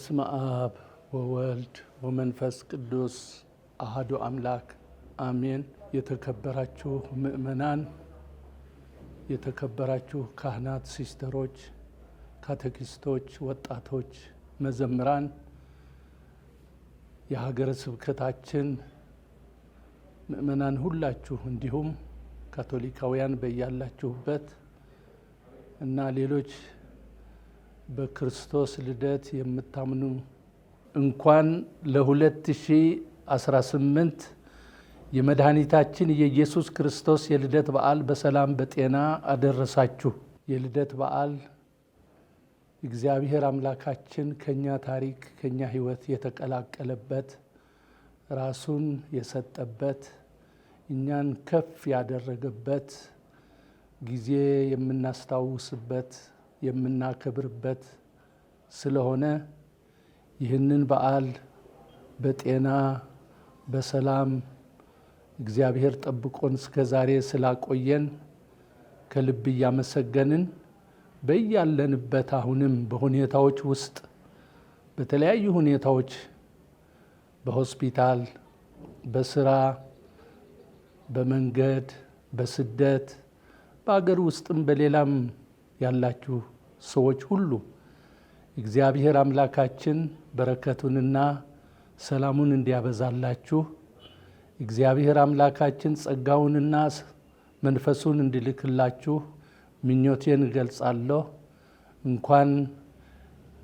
በስመ አብ ወወልድ ወመንፈስ ቅዱስ አሐዱ አምላክ አሜን። የተከበራችሁ ምእመናን፣ የተከበራችሁ ካህናት፣ ሲስተሮች፣ ካቴኪስቶች፣ ወጣቶች፣ መዘምራን፣ የሀገረ ስብከታችን ምእመናን ሁላችሁ እንዲሁም ካቶሊካውያን በያላችሁበት እና ሌሎች በክርስቶስ ልደት የምታምኑ እንኳን ለ2018 የመድኃኒታችን የኢየሱስ ክርስቶስ የልደት በዓል በሰላም በጤና አደረሳችሁ። የልደት በዓል እግዚአብሔር አምላካችን ከኛ ታሪክ ከኛ ሕይወት የተቀላቀለበት ራሱን የሰጠበት እኛን ከፍ ያደረገበት ጊዜ የምናስታውስበት የምናከብርበት ስለሆነ ይህንን በዓል በጤና በሰላም እግዚአብሔር ጠብቆን እስከ ዛሬ ስላቆየን ከልብ እያመሰገንን በያለንበት አሁንም በሁኔታዎች ውስጥ በተለያዩ ሁኔታዎች በሆስፒታል፣ በስራ፣ በመንገድ፣ በስደት፣ በአገር ውስጥም በሌላም ያላችሁ ሰዎች ሁሉ እግዚአብሔር አምላካችን በረከቱንና ሰላሙን እንዲያበዛላችሁ እግዚአብሔር አምላካችን ጸጋውንና መንፈሱን እንዲልክላችሁ ምኞቴን እገልጻለሁ። እንኳን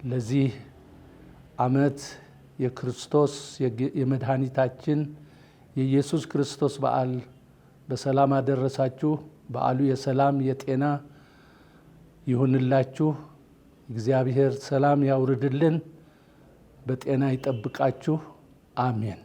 ለዚህ ዓመት የክርስቶስ የመድኃኒታችን የኢየሱስ ክርስቶስ በዓል በሰላም አደረሳችሁ። በዓሉ የሰላም የጤና ይሁንላችሁ። እግዚአብሔር ሰላም ያውርድልን፣ በጤና ይጠብቃችሁ። አሜን።